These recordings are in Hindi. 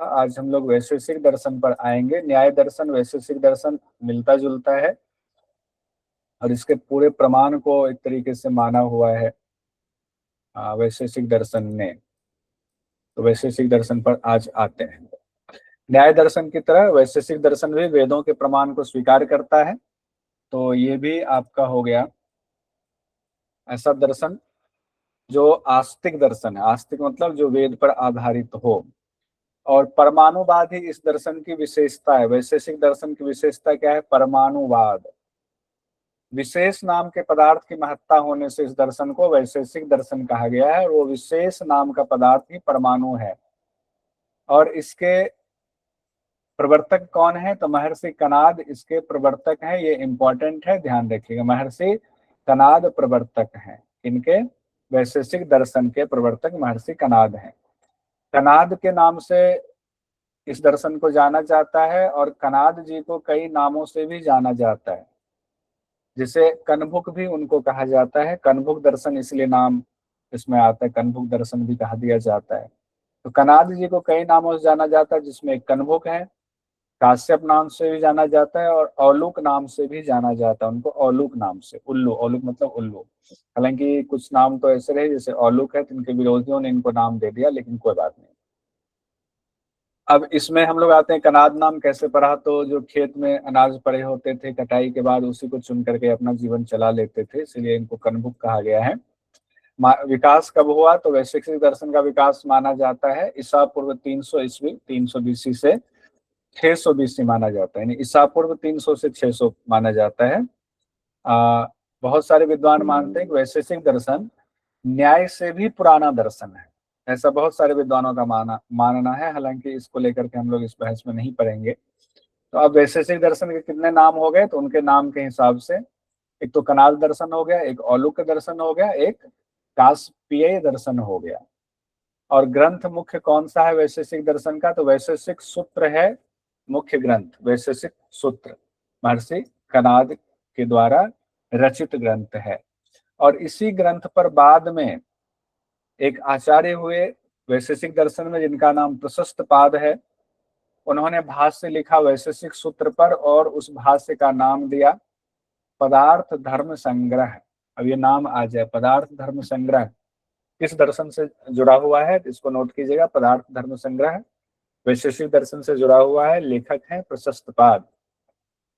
आज हम लोग वैशेषिक दर्शन पर आएंगे। न्याय दर्शन वैशेषिक दर्शन मिलता जुलता है और इसके पूरे प्रमाण को एक तरीके से माना हुआ है वैशेषिक दर्शन ने। तो वैशेषिक दर्शन पर आज आते हैं। न्याय दर्शन की तरह वैशेषिक दर्शन भी वेदों के प्रमाण को स्वीकार करता है। तो ये भी आपका हो गया ऐसा दर्शन जो आस्तिक दर्शन है। आस्तिक मतलब जो वेद पर आधारित हो। और परमाणुवाद ही इस दर्शन की विशेषता है। वैशेषिक दर्शन की विशेषता क्या है? परमाणुवाद। विशेष नाम के पदार्थ की महत्ता होने से इस दर्शन को वैशेषिक दर्शन कहा गया है। और वो विशेष नाम का पदार्थ ही परमाणु है। और इसके प्रवर्तक कौन है? तो महर्षि कनाद इसके प्रवर्तक हैं। ये इंपॉर्टेंट है, ध्यान रखिएगा। महर्षि कनाद प्रवर्तक हैं। इनके वैशेषिक दर्शन के प्रवर्तक महर्षि कनाद हैं। कनाद के नाम से इस दर्शन को जाना जाता है और कनाद जी को कई नामों से भी जाना जाता है। जिसे कनभुक भी उनको कहा जाता है। कनभुक दर्शन इसलिए नाम इसमें आता है, कनभुक दर्शन भी कहा दिया जाता है। तो कनाद जी को कई नामों से जाना जाता है, जिसमें एक कनभुक है, काश्यप नाम से भी जाना जाता है और औलुक नाम से भी जाना जाता है। उनको औलुक नाम से, उल्लू, औलुक मतलब उल्लू। हालांकि कुछ नाम तो ऐसे रहे जैसे औलुक है, तो इनके विरोधियों ने इनको नाम दे दिया, लेकिन कोई बात नहीं। अब इसमें हम लोग आते हैं, कनाद नाम कैसे पड़ा? तो जो खेत में अनाज पड़े होते थे, कटाई के बाद उसी को चुन करके अपना जीवन चला लेते थे, इसलिए इनको कनभुक कहा गया है। विकास कब हुआ? तो वैशेषिक दर्शन का विकास माना जाता है ईसा पूर्व 300 ईस्वी, 300 बीसी से 600 बीसी माना जाता है। यानी ईसा पूर्व 300 से 600 माना जाता है। बहुत सारे विद्वान मानते हैं कि वैशेषिक दर्शन न्याय से भी पुराना दर्शन है। ऐसा बहुत सारे विद्वानों का मानना है। हालांकि इसको लेकर के हम लोग इस बहस में नहीं पढ़ेंगे। तो अब वैशेषिक दर्शन के कितने नाम हो गए? तो उनके नाम के हिसाब से एक तो कनाद दर्शन हो गया, एक औलुक दर्शन हो गया, एक कास्पीय दर्शन हो गया। और ग्रंथ मुख्य कौन सा है वैशेषिक दर्शन का? तो वैशेषिक सूत्र है मुख्य ग्रंथ। वैशेषिक सूत्र महर्षि कनाद के द्वारा रचित ग्रंथ है। और इसी ग्रंथ पर बाद में एक आचार्य हुए वैशेषिक दर्शन में, जिनका नाम प्रशस्त पाद है। उन्होंने भाष्य लिखा वैशेषिक सूत्र पर और उस भाष्य का नाम दिया पदार्थ धर्म संग्रह। अब ये नाम आ जाए, पदार्थ धर्म संग्रह किस दर्शन से जुड़ा हुआ है? इसको नोट कीजिएगा। पदार्थ धर्म संग्रह वैशेषिक दर्शन से जुड़ा हुआ है। लेखक है प्रशस्त पाद।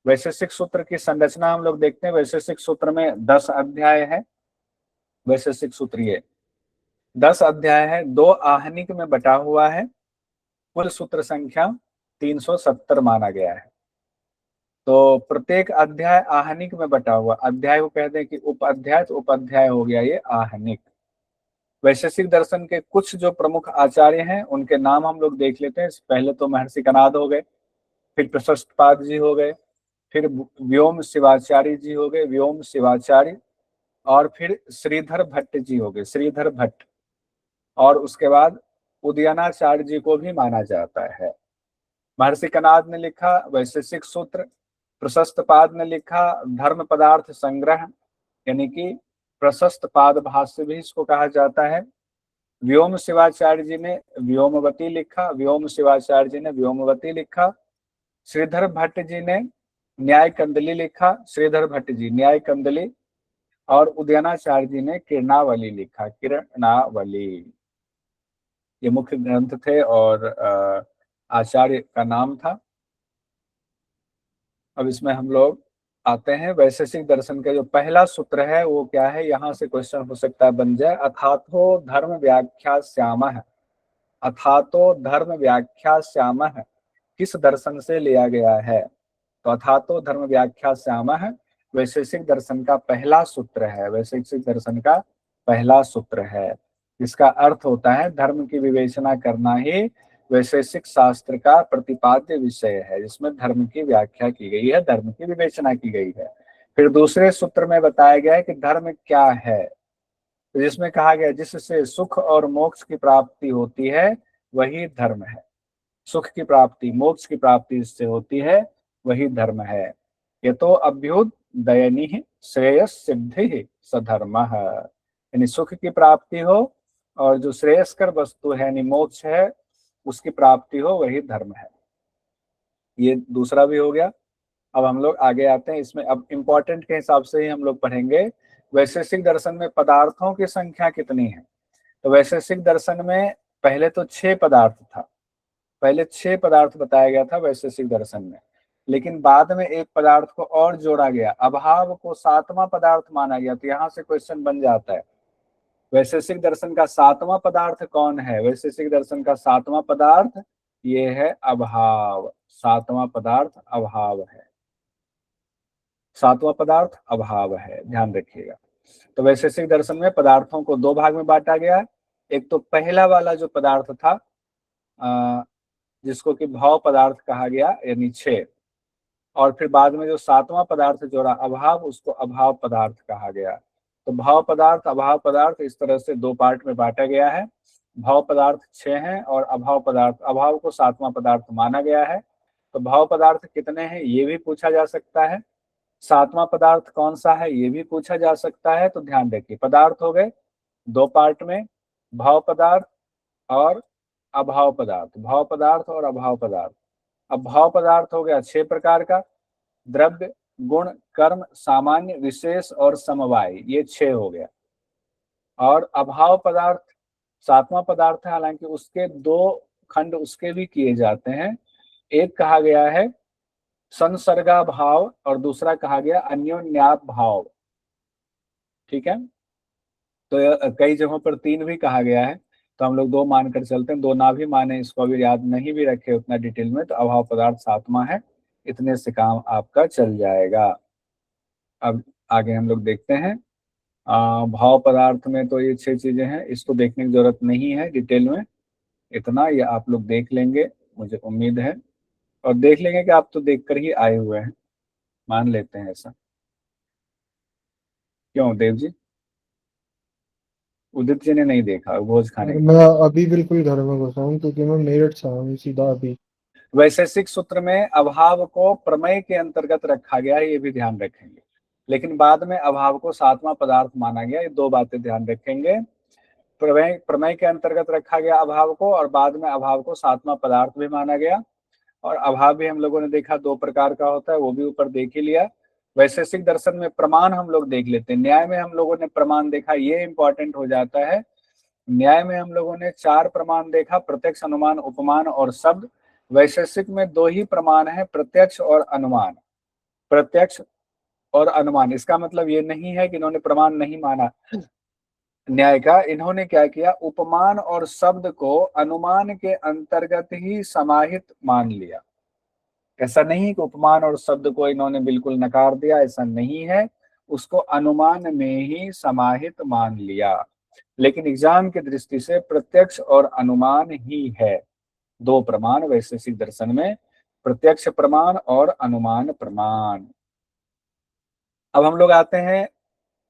वैशेषिक सूत्र की संरचना हम लोग देखते हैं। वैशेषिक सूत्र में 10 अध्याय है। वैशेषिक सूत्र ये 10 अध्याय है, 2 आहनिक में बटा हुआ है। कुल सूत्र संख्या 370 माना गया है। तो प्रत्येक अध्याय आहनिक में बटा हुआ। अध्याय को कहते हैं कि उप अध्याय, तो उप अध्याय हो गया ये आहनिक। वैशेषिक दर्शन के कुछ जो प्रमुख आचार्य हैं उनके नाम हम लोग देख लेते हैं। पहले तो महर्षि कनाद हो गए, फिर प्रशस्तपाद जी हो गए, फिर व्योम शिवाचार्य जी हो गए, व्योम शिवाचार्य, और फिर श्रीधर भट्ट जी हो गए, श्रीधर भट्ट। और उसके बाद उदयनाचार्य जी को भी माना जाता है। महर्षि कनाद ने लिखा वैशेषिक सूत्र, प्रशस्त पाद ने लिखा धर्म पदार्थ संग्रह, यानी कि प्रशस्त पाद भाष्य भी इसको कहा जाता है। व्योम शिवाचार्य जी ने व्योमवती लिखा, व्योम शिवाचार्य जी ने व्योमवती लिखा। श्रीधर भट्ट जी ने न्याय कंदली लिखा, श्रीधर भट्ट जी न्याय कंदली। और उदयनाचार्य जी ने किरणावली लिखा, किरणावली। ये मुख्य ग्रंथ थे और आचार्य का नाम था। अब इसमें हम लोग आते हैं। वैशेषिक दर्शन का जो पहला सूत्र है वो क्या है? यहाँ से क्वेश्चन हो सकता है बन जाए। अथातो धर्म व्याख्या श्यामः। अथातो धर्म व्याख्या श्यामः किस दर्शन से लिया गया है? तो अथातो धर्म व्याख्या श्यामः वैशेषिक दर्शन का पहला सूत्र है। वैशेषिक दर्शन का पहला सूत्र है। इसका अर्थ होता है धर्म की विवेचना करना ही वैशेषिक शास्त्र का प्रतिपाद्य विषय है, जिसमें धर्म की व्याख्या की गई है, धर्म की विवेचना की गई है। फिर दूसरे सूत्र में बताया गया है कि धर्म क्या है, तो जिसमें कहा गया जिससे सुख और मोक्ष की प्राप्ति होती है वही धर्म है। सुख की प्राप्ति, मोक्ष की प्राप्ति इससे होती है, वही धर्म है। ये तो अभ्युदयनि श्रेयस सिद्धि सधर्म, यानी सुख की प्राप्ति हो और जो श्रेयस्कर वस्तु है यानी मोक्ष है, उसकी प्राप्ति हो वही धर्म है। ये दूसरा भी हो गया। अब हम लोग आगे आते हैं इसमें। अब इंपॉर्टेंट के हिसाब से ही हम लोग पढ़ेंगे। वैशेषिक दर्शन में पदार्थों की संख्या कितनी है? तो वैशेषिक दर्शन में पहले तो 6 पदार्थ था, पहले 6 पदार्थ बताया गया था वैशेषिक दर्शन में, लेकिन बाद में एक पदार्थ को और जोड़ा गया, अभाव को 7वां पदार्थ माना गया। तो यहाँ से क्वेश्चन बन जाता है, वैशेषिक दर्शन का 7वां पदार्थ कौन है? वैशेषिक दर्शन का 7वां पदार्थ ये है अभाव। 7वां पदार्थ अभाव है, 7वां पदार्थ अभाव है, ध्यान रखिएगा। तो वैशेषिक दर्शन में पदार्थों को 2 भाग में बांटा गया है। एक तो पहला वाला जो पदार्थ था जिसको कि भाव पदार्थ कहा गया, यानी 6, और फिर बाद में जो 7वां पदार्थ जोड़ा अभाव, उसको अभाव पदार्थ कहा गया। तो भाव पदार्थ अभाव पदार्थ इस तरह से 2 पार्ट में बांटा गया है। भाव पदार्थ 6 हैं और अभाव पदार्थ, अभाव को 7वां पदार्थ माना गया है। तो भाव पदार्थ कितने हैं ये भी पूछा जा सकता है, 7वां पदार्थ कौन सा है ये भी पूछा जा सकता है। तो ध्यान रखिए, पदार्थ हो गए 2 पार्ट में, भाव पदार्थ और अभाव पदार्थ, भाव पदार्थ और अभाव पदार्थ। अब भाव पदार्थ हो गया 6 प्रकार का, द्रव्य, गुण, कर्म, सामान्य, विशेष और समवाय, ये 6 हो गया। और अभाव पदार्थ 7वां पदार्थ है, हालांकि उसके 2 खंड उसके भी किए जाते हैं। एक कहा गया है संसर्गा भाव और दूसरा कहा गया अन्योन्याप भाव, ठीक है। तो कई जगहों पर 3 भी कहा गया है, तो हम लोग 2 मानकर चलते हैं, 2 ना भी माने, इसको अभी याद नहीं भी रखे उतना डिटेल में, तो अभाव पदार्थ 7वां है। इतने से काम आपका चल जाएगा। अब आगे हम लोग देखते हैं। भाव पदार्थ में तो ये 6 चीजें हैं, इसको देखने की जरूरत नहीं है डिटेल में, इतना ये आप लोग देख लेंगे मुझे उम्मीद है, और देख लेंगे कि आप तो देखकर ही आए हुए हैं, मान लेते हैं ऐसा। क्यों देव जी? उदित जी ने नहीं देखा भोज खाने और के मैं लिए? अभी बिल्कुल घर में घुसा हूँ क्योंकि मैं मेरठ से हूँ सीधा अभी। वैशेषिक सूत्र में अभाव को प्रमेय के अंतर्गत रखा गया है, ये भी ध्यान रखेंगे, लेकिन बाद में अभाव को 7वां पदार्थ माना गया, ये 2 बातें ध्यान रखेंगे। प्रमेय प्रमेय के अंतर्गत रखा गया अभाव को, और बाद में अभाव को 7वां पदार्थ भी माना गया। और अभाव भी हम लोगों ने देखा 2 प्रकार का होता है, वो भी ऊपर देख ही लिया। वैशेषिक दर्शन में प्रमाण हम लोग देख लेते हैं। न्याय में हम लोगों ने प्रमाण देखा, ये इंपॉर्टेंट हो जाता है। न्याय में हम लोगों ने 4 प्रमाण देखा, प्रत्यक्ष, अनुमान, उपमान और शब्द। वैशेषिक में 2 ही प्रमाण है, प्रत्यक्ष और अनुमान। प्रत्यक्ष और अनुमान, इसका मतलब ये नहीं है कि इन्होंने प्रमाण नहीं माना न्याय का। इन्होंने क्या किया, उपमान और शब्द को अनुमान के अंतर्गत ही समाहित मान लिया। ऐसा नहीं कि उपमान और शब्द को इन्होंने बिल्कुल नकार दिया, ऐसा नहीं है, उसको अनुमान में ही समाहित मान लिया। लेकिन एग्जाम की दृष्टि से प्रत्यक्ष और अनुमान ही है 2 प्रमाण वैशेषिक दर्शन में, प्रत्यक्ष प्रमाण और अनुमान प्रमाण। अब हम लोग आते हैं,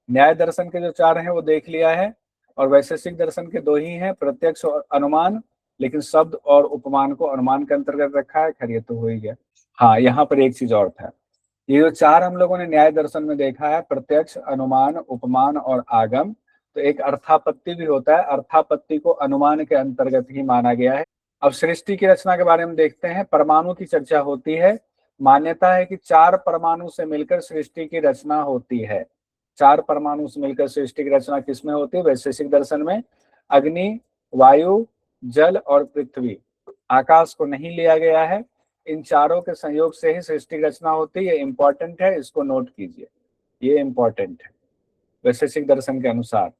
न्याय दर्शन के जो 4 हैं वो देख लिया है, और वैशेषिक दर्शन के 2 ही हैं, प्रत्यक्ष और अनुमान, लेकिन शब्द और उपमान को अनुमान के अंतर्गत रखा है। खैर ये तो हो ही गया। हाँ, यहाँ पर एक चीज और था, ये जो 4 हम लोगों ने न्याय दर्शन में देखा है, प्रत्यक्ष, अनुमान, उपमान और आगम, तो एक अर्थापत्ति भी होता है, अर्थापत्ति को अनुमान के अंतर्गत ही माना गया है। अब सृष्टि की रचना के बारे में देखते हैं। परमाणु की चर्चा होती है, मान्यता है कि 4 परमाणु से मिलकर सृष्टि की रचना होती है। 4 परमाणु से मिलकर सृष्टि की रचना किसमें होती है? वैशेषिक दर्शन में। अग्नि, वायु, जल और पृथ्वी, आकाश को नहीं लिया गया है। इन चारों के संयोग से ही सृष्टि की रचना होती है, ये इंपॉर्टेंट है, इसको नोट कीजिए, ये इंपॉर्टेंट है। वैशेषिक दर्शन के अनुसार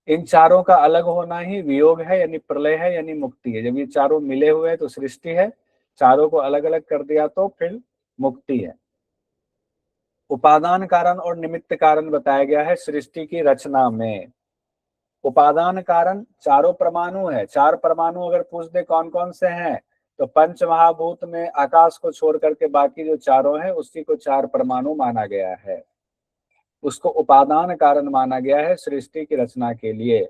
इन चारों का अलग होना ही वियोग है, यानी प्रलय है, यानी मुक्ति है। जब ये चारों मिले हुए हैं तो सृष्टि है, चारों को अलग अलग कर दिया तो फिर मुक्ति है। उपादान कारण और निमित्त कारण बताया गया है सृष्टि की रचना में। उपादान कारण चारों परमाणु है, 4 परमाणु अगर पूछ दे कौन कौन से हैं, तो पंच महाभूत में आकाश को छोड़ करके बाकी जो चारों हैं उसी को 4 परमाणु माना गया है, उसको उपादान कारण माना गया है सृष्टि की रचना के लिए।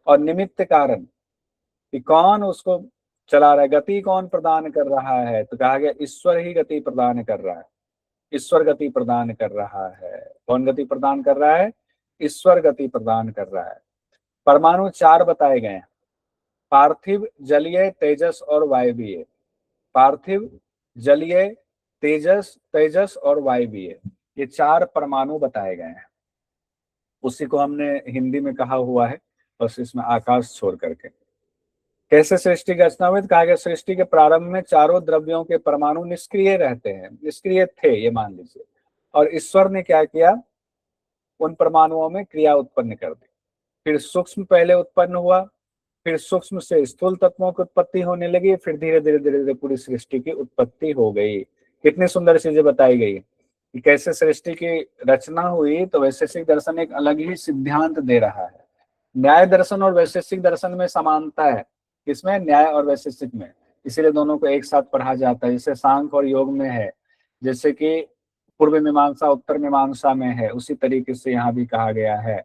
और निमित्त कारण कि कौन उसको चला रहा है, गति कौन प्रदान कर रहा है, तो कहा गया ईश्वर ही गति प्रदान कर रहा है, ईश्वर गति प्रदान कर रहा है। कौन गति प्रदान कर रहा है? ईश्वर गति प्रदान कर रहा है। परमाणु 4 बताए गए हैं, पार्थिव, जलीय, तेजस और वायवीय। पार्थिव, जलीय, तेजस, तेजस और वायवीय, ये 4 परमाणु बताए गए हैं। उसी को हमने हिंदी में कहा हुआ है, बस इसमें आकाश छोड़ करके। कैसे सृष्टि की रचना हुई? कहा गया सृष्टि के प्रारंभ में चारों द्रव्यों के परमाणु निष्क्रिय रहते हैं, निष्क्रिय थे ये मान लीजिए, और ईश्वर ने क्या किया, उन परमाणुओं में क्रिया उत्पन्न कर दी। फिर सूक्ष्म पहले उत्पन्न हुआ, फिर सूक्ष्म से स्थूल तत्वों की उत्पत्ति होने लगी, फिर धीरे धीरे धीरे धीरे पूरी सृष्टि की उत्पत्ति हो गई। कितनी सुंदर चीजें बताई गई कि कैसे सृष्टि की रचना हुई। तो वैशेषिक दर्शन एक अलग ही सिद्धांत दे रहा है। न्याय दर्शन और वैशेषिक दर्शन में समानता है, किसमें? न्याय और वैशेषिक में, इसीलिए दोनों को एक साथ पढ़ा जाता है। जैसे सांख्य और योग में है, जैसे कि पूर्व मीमांसा उत्तर मीमांसा में है, उसी तरीके से यहाँ भी कहा गया है।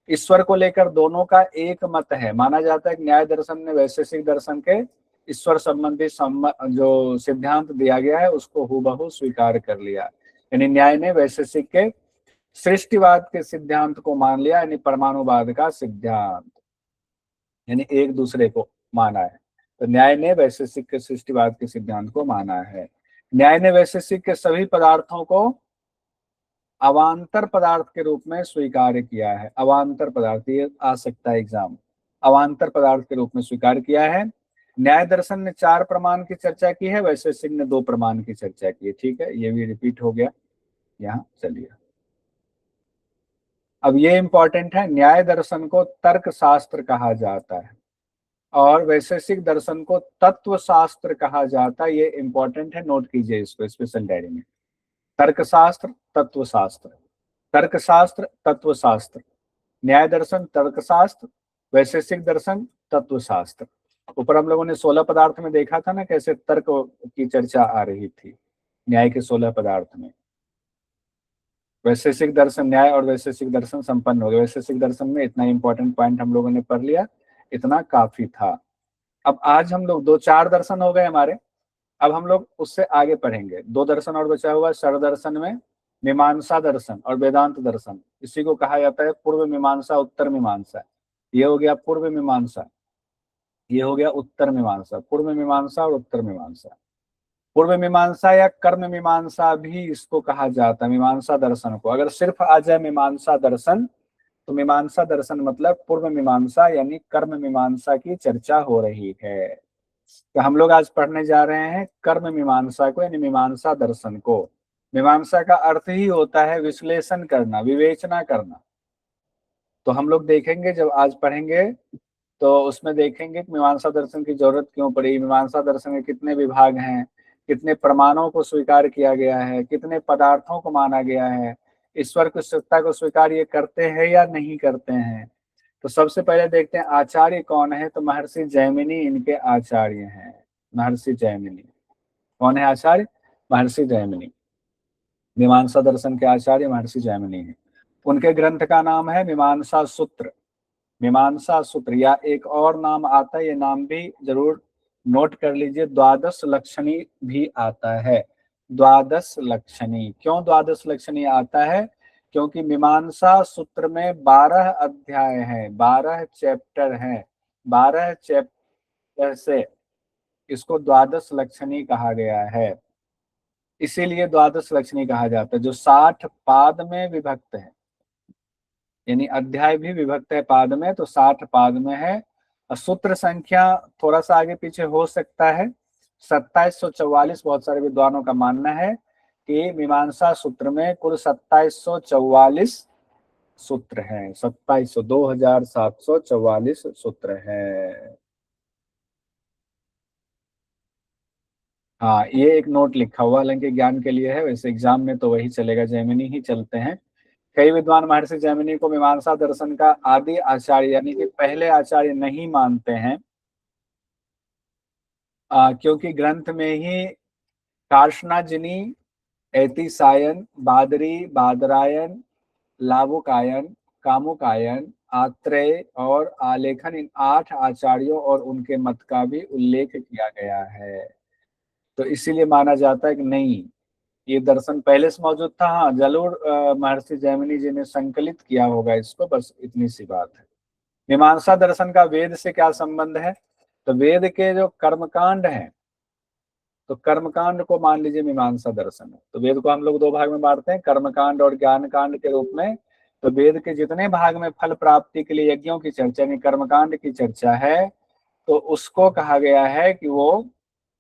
ईश्वर को लेकर दोनों का एक मत है। माना जाता है कि न्याय दर्शन ने वैशेषिक दर्शन के ईश्वर संबंधी जो सिद्धांत दिया गया है उसको हूबहू स्वीकार कर लिया। यानी न्याय ने वैशेषिक के सृष्टिवाद के सिद्धांत को मान लिया, यानी परमाणुवाद का सिद्धांत, यानी एक दूसरे को माना है। तो न्याय ने वैशेषिक के सृष्टिवाद के सिद्धांत को माना है। न्याय ने वैशेषिक के सभी पदार्थों को अवांतर पदार्थ के रूप में स्वीकार किया है। अवांतर पदार्थ, ये आ सकता है एग्जाम, अवांतर पदार्थ के रूप में स्वीकार किया है। न्याय दर्शन ने 4 प्रमाण की चर्चा की है, वैशेषिक ने 2 प्रमाण की चर्चा की है। ठीक है, ये भी रिपीट हो गया यहाँ। चलिए, अब ये इंपॉर्टेंट है, न्याय दर्शन को तर्क शास्त्र कहा जाता है और वैशेषिक दर्शन को तत्व शास्त्र कहा जाता है। ये इंपॉर्टेंट है, नोट कीजिए इसको स्पेशल डायरी में। तर्कशास्त्र, तत्वशास्त्र, तर्कशास्त्र, तत्वशास्त्र, न्याय दर्शन, तर्कशास्त्र, वैशेषिक दर्शन, तत्वशास्त्र। ऊपर हम लोगों ने 16 पदार्थ में देखा था ना, कैसे तर्क की चर्चा आ रही थी न्याय के 16 पदार्थ में। वैशेषिक दर्शन, न्याय और वैशेषिक दर्शन संपन्न हो गए। वैशेषिक दर्शन में इतना इंपॉर्टेंट पॉइंट हम लोगों ने पढ़ लिया, इतना काफी था। अब आज हम लोग 2-4 दर्शन हो गए हमारे, अब हम लोग उससे आगे पढ़ेंगे। 2 दर्शन और बचा हुआ। शर दर्शन में मीमांसा दर्शन और वेदांत दर्शन, इसी को कहा जाता है पूर्व मीमांसा उत्तर मीमांसा। ये हो गया पूर्व मीमांसा, ये हो गया उत्तर मीमांसा। पूर्व मीमांसा और उत्तर मीमांसा। पूर्व मीमांसा या कर्म मीमांसा भी इसको कहा जाता है, मीमांसा दर्शन को। अगर सिर्फ आ जाए मीमांसा दर्शन, तो मीमांसा दर्शन मतलब पूर्व मीमांसा यानी कर्म मीमांसा की चर्चा हो रही है। तो हम लोग आज पढ़ने जा रहे हैं कर्म मीमांसा को, यानी मीमांसा दर्शन को। मीमांसा का अर्थ ही होता है विश्लेषण करना, विवेचना करना। तो हम लोग देखेंगे, जब आज पढ़ेंगे तो उसमें देखेंगे कि मीमांसा दर्शन की जरूरत क्यों पड़ी, मीमांसा दर्शन के कितने विभाग हैं, कितने प्रमाणों को स्वीकार किया गया है, कितने पदार्थों को माना गया है, ईश्वर की सत्ता को स्वीकार ये करते हैं या नहीं करते हैं। तो सबसे पहले देखते हैं आचार्य कौन है। तो महर्षि जैमिनी इनके आचार्य हैं। महर्षि जैमिनी कौन है आचार्य? महर्षि जैमिनी। मीमांसा दर्शन के आचार्य महर्षि जैमिनी हैं। उनके ग्रंथ का नाम है मीमांसा सूत्र। मीमांसा सूत्र, या एक और नाम आता है, ये नाम भी जरूर नोट कर लीजिए, द्वादश लक्षणी भी आता है। द्वादश लक्षणी, क्यों द्वादश लक्षणी आता है? क्योंकि मीमांसा सूत्र में 12 अध्याय हैं, 12 चैप्टर हैं। 12 चैप्टर से इसको द्वादश लक्षणी कहा गया है। इसीलिए द्वादश लक्षणी कहा जाता है, जो 60 पाद में विभक्त है। यानी अध्याय भी विभक्त है पाद में, तो 60 पाद में है। सूत्र संख्या थोड़ा सा आगे पीछे हो सकता है, 2744। बहुत सारे विद्वानों का मानना है कि मीमांसा सूत्र में कुल 2744 सूत्र हैं। 2744 सूत्र है। हाँ, ये एक नोट लिखा हुआ, हालांकि ज्ञान के लिए है, वैसे एग्जाम में तो वही चलेगा, जैमिनी ही चलते हैं। कई विद्वान महर्षि जैमिनी को मीमांसा दर्शन का आदि आचार्य यानी कि पहले आचार्य नहीं मानते हैं, क्योंकि ग्रंथ में ही कार्ष्णाजिनी, ऐतिसायन, बादरी, बादरायन, लावुकायन, कामुकायन, आत्रेय और आलेखन, इन 8 आचार्यों और उनके मत का भी उल्लेख किया गया है। तो इसीलिए माना जाता है कि नहीं, ये दर्शन पहले से मौजूद था। हाँ, जरूर महर्षि जैमिनी जी ने संकलित किया होगा इसको, बस इतनी सी बात है। मीमांसा दर्शन का वेद से क्या संबंध है? तो वेद के जो कर्मकांड हैं, तो कर्मकांड को मान लीजिए मीमांसा दर्शन है। तो वेद को हम लोग दो भाग में बांटते हैं, कर्मकांड और ज्ञान कांड के रूप में। तो वेद के जितने भाग में फल प्राप्ति के लिए यज्ञों की चर्चा यानी कर्मकांड की चर्चा है, तो उसको कहा गया है कि वो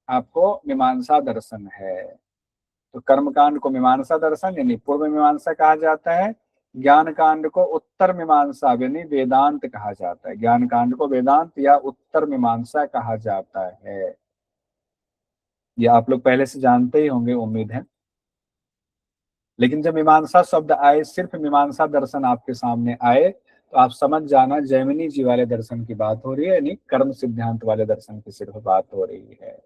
आपको मीमांसा दर्शन है। तो कर्मकांड को मीमांसा दर्शन यानी पूर्व मीमांसा कहा जाता है, ज्ञान कांड को उत्तर मीमांसा यानी वेदांत कहा जाता है। ज्ञान कांड को वेदांत या उत्तर मीमांसा कहा जाता है। ये आप लोग पहले से जानते ही होंगे, उम्मीद है। लेकिन जब मीमांसा शब्द आए, सिर्फ मीमांसा दर्शन आपके सामने आए, तो आप समझ जाना जैमिनी जी वाले दर्शन की बात हो रही है, यानी कर्म सिद्धांत वाले दर्शन की सिर्फ बात हो रही है।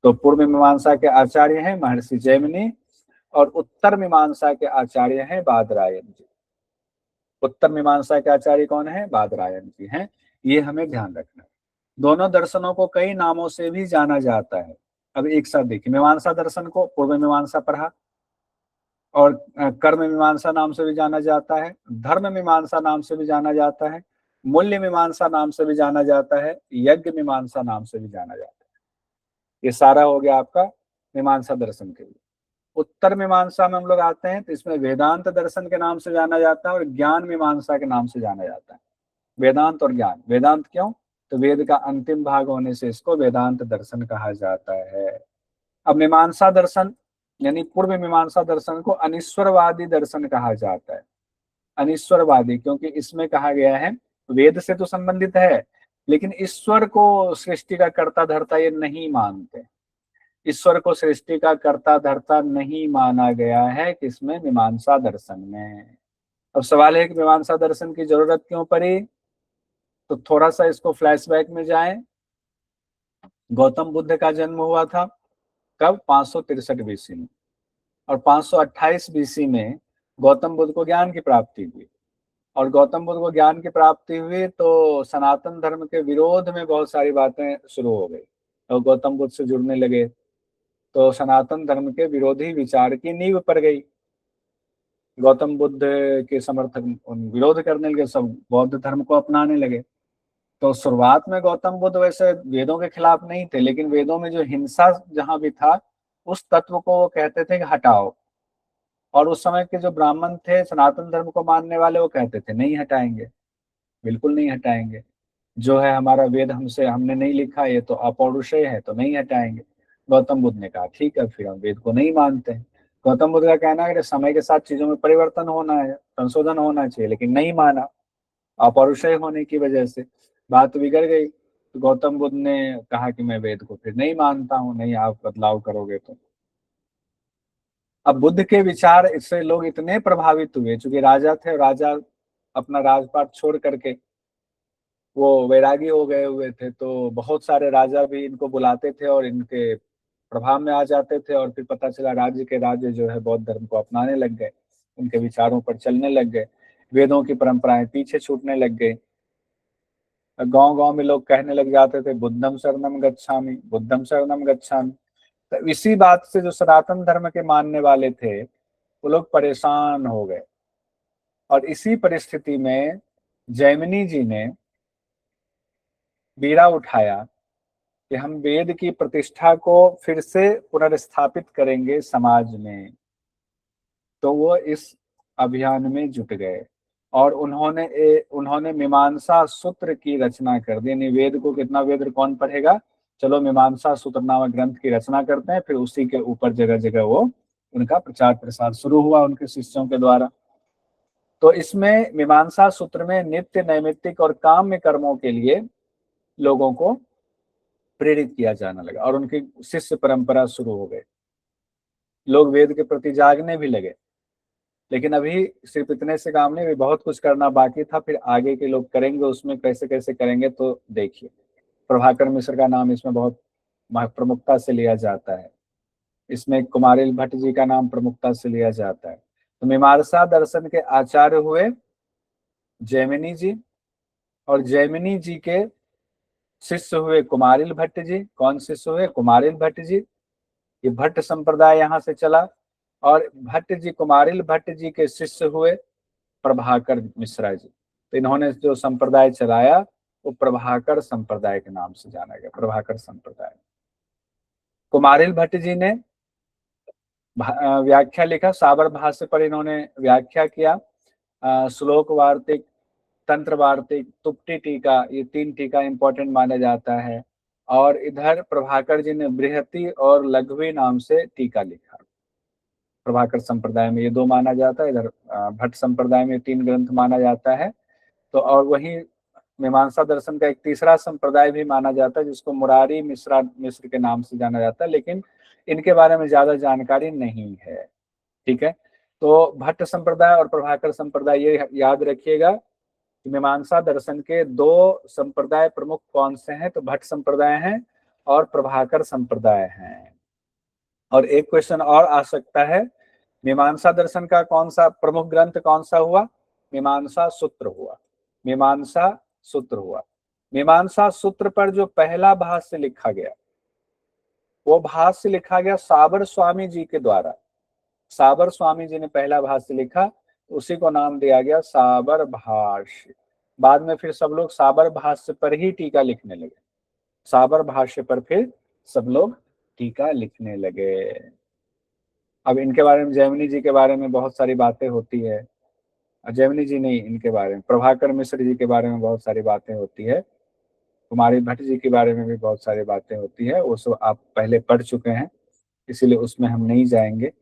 तो पूर्व मीमांसा के आचार्य हैं महर्षि जैमिनी, और उत्तर मीमांसा के आचार्य हैं बादरायण जी। उत्तर मीमांसा के आचार्य कौन है? बादरायण जी हैं। ये हमें ध्यान रखना है। दोनों दर्शनों को कई नामों से भी जाना जाता है। अब एक साथ देखिए, मीमांसा दर्शन को पूर्व मीमांसा पढ़ा, और कर्म मीमांसा नाम से भी जाना जाता है, धर्म मीमांसा नाम से भी जाना जाता है, मूल्य मीमांसा नाम से भी जाना जाता है, यज्ञ मीमांसा नाम से भी जाना जाता है। ये सारा हो गया आपका मीमांसा दर्शन के लिए। उत्तर मीमांसा में हम लोग आते हैं, तो इसमें वेदांत दर्शन के नाम से जाना जाता है और ज्ञान मीमांसा के नाम से जाना जाता है। वेदांत और ज्ञान, वेदांत क्यों? तो वेद का अंतिम भाग होने से इसको वेदांत दर्शन कहा जाता है। अब मीमांसा दर्शन यानी पूर्व मीमांसा दर्शन को अनिश्वरवादी दर्शन कहा जाता है। अनिश्वरवादी क्योंकि इसमें कहा गया है, वेद से तो संबंधित है, लेकिन ईश्वर को सृष्टि का कर्ता धर्ता ये नहीं मानते। ईश्वर को सृष्टि का कर्ता धर्ता नहीं माना गया है किसमें? मीमांसा दर्शन में। अब सवाल है कि मीमांसा दर्शन की जरूरत क्यों पड़ी? तो थोड़ा सा इसको फ्लैशबैक में जाएं। गौतम बुद्ध का जन्म हुआ था कब? 563 बीसी में, और 528 बीसी में गौतम बुद्ध को ज्ञान की प्राप्ति हुई। और गौतम बुद्ध को ज्ञान की प्राप्ति हुई तो सनातन धर्म के विरोध में बहुत सारी बातें शुरू हो गई, और गौतम बुद्ध से जुड़ने लगे, तो सनातन धर्म के विरोधी विचार की नींव पड़ गई। गौतम बुद्ध के समर्थक विरोध करने लगे, सब बौद्ध धर्म को अपनाने लगे। तो शुरुआत में गौतम बुद्ध वैसे वेदों के खिलाफ नहीं थे, लेकिन वेदों में जो हिंसा जहां भी था, उस तत्व को वो कहते थे कि हटाओ। और उस समय के जो ब्राह्मण थे सनातन धर्म को मानने वाले, वो कहते थे नहीं हटाएंगे, बिल्कुल नहीं हटाएंगे, जो है हमारा वेद हमने नहीं लिखा, ये तो अपौरुषेय है, तो नहीं हटाएंगे। गौतम बुद्ध ने कहा ठीक है, फिर हम वेद को नहीं मानते हैं। गौतम बुद्ध का कहना है कि समय के साथ चीजों में परिवर्तन होना है, संशोधन होना चाहिए, लेकिन नहीं माना। अपौरुषेय होने की वजह से बात बिगड़ गई, तो गौतम बुद्ध ने कहा कि मैं वेद को फिर नहीं मानता हूँ, नहीं आप बदलाव करोगे तो। अब बुद्ध के विचार इससे लोग इतने प्रभावित हुए, चूंकि राजा थे, राजा अपना राजपाट छोड़ करके वो वैरागी हो गए हुए थे, तो बहुत सारे राजा भी इनको बुलाते थे और इनके प्रभाव में आ जाते थे, और फिर पता चला राज्य के राजे जो है बौद्ध धर्म को अपनाने लग गए, उनके विचारों पर चलने लग गए, वेदों की परंपराएं पीछे छूटने लग गई। गांव गांव में लोग कहने लग जाते थे बुद्धम शरणम गच्छामि, बुद्धम शरणम गच्छामि। तो इसी बात से जो सनातन धर्म के मानने वाले थे वो लोग परेशान हो गए, और इसी परिस्थिति में जैमिनी जी ने बीड़ा उठाया कि हम वेद की प्रतिष्ठा को फिर से पुनर्स्थापित करेंगे समाज में। तो वो इस अभियान में जुट गए, और उन्होंने मीमांसा सूत्र की रचना कर दी। यानी वेद को कितना वेद कौन पढ़ेगा, चलो मीमांसा सूत्र नामक ग्रंथ की रचना करते हैं, फिर उसी के ऊपर जगह जगह वो उनका प्रचार प्रसार शुरू हुआ उनके शिष्यों के द्वारा। तो इसमें मीमांसा सूत्र में नित्य नैमित्तिक और काम्य कर्मों के लिए लोगों को प्रेरित किया जाने लगा, और उनकी शिष्य परंपरा शुरू हो गई। लोग वेद के प्रति जागने भी लगे। लेकिन अभी सिर्फ इतने से काम नहीं, भी बहुत कुछ करना बाकी था, फिर आगे के लोग करेंगे, उसमें कैसे कैसे करेंगे तो देखिए। प्रभाकर मिश्र का नाम इसमें बहुत प्रमुखता से लिया जाता है, इसमें कुमारिल भट्ट जी का नाम प्रमुखता से लिया जाता है। तो मीमांसा दर्शन के आचार्य हुए जैमिनी जी, और जैमिनी जी के शिष्य हुए कुमारिल भट्ट जी। कौन शिष्य हुए? कुमारिल भट्ट जी। ये भट्ट संप्रदाय यहाँ से चला, और भट्ट जी कुमारिल भट्ट जी के शिष्य हुए प्रभाकर मिश्रा जी। तो इन्होंने जो संप्रदाय चलाया वो प्रभाकर संप्रदाय के नाम से जाना गया, प्रभाकर संप्रदाय। कुमारिल भट्ट जी ने व्याख्या लिखा, साबर भाष्य पर इन्होंने व्याख्या किया। श्लोक वार्तिक, तंत्र वार्तिक, तुप्ति टीका, ये 3 टीका इंपॉर्टेंट माना जाता है। और इधर प्रभाकर जी ने बृहति और लघवी नाम से टीका लिखा। प्रभाकर संप्रदाय में ये 2 माना जाता है, इधर भट्ट संप्रदाय में 3 ग्रंथ माना जाता है। तो और वही मीमांसा दर्शन का एक तीसरा संप्रदाय भी माना जाता है जिसको मुरारी मिश्र के नाम से जाना जाता है, लेकिन इनके बारे में ज्यादा जानकारी नहीं है। ठीक है, तो भट्ट संप्रदाय और प्रभाकर संप्रदाय, ये याद रखिएगा कि मीमांसा दर्शन के 2 संप्रदाय प्रमुख कौन से हैं, तो भट्ट संप्रदाय हैं और प्रभाकर संप्रदाय हैं। और एक क्वेश्चन और आ सकता है, मीमांसा दर्शन का कौन सा प्रमुख ग्रंथ कौन सा हुआ? मीमांसा सूत्र हुआ, मीमांसा सूत्र हुआ। मीमांसा सूत्र पर जो पहला भाष्य लिखा गया, वो भाष्य लिखा गया साबर स्वामी जी के द्वारा। साबर स्वामी जी ने पहला भाष्य लिखा, उसी को नाम दिया गया साबर भाष्य। बाद में फिर सब लोग साबर भाष्य पर ही टीका लिखने लगे, साबर भाष्य पर फिर सब लोग टीका लिखने लगे। अब इनके बारे में, जैमिनी जी के बारे में बहुत सारी बातें होती है, जैमिनी जी नहीं, इनके बारे में प्रभाकर मिश्र जी के बारे में बहुत सारी बातें होती है, कुमारी भट्ट जी के बारे में भी बहुत सारी बातें होती है, वो सब आप पहले पढ़ चुके हैं, इसीलिए उसमें हम नहीं जाएंगे,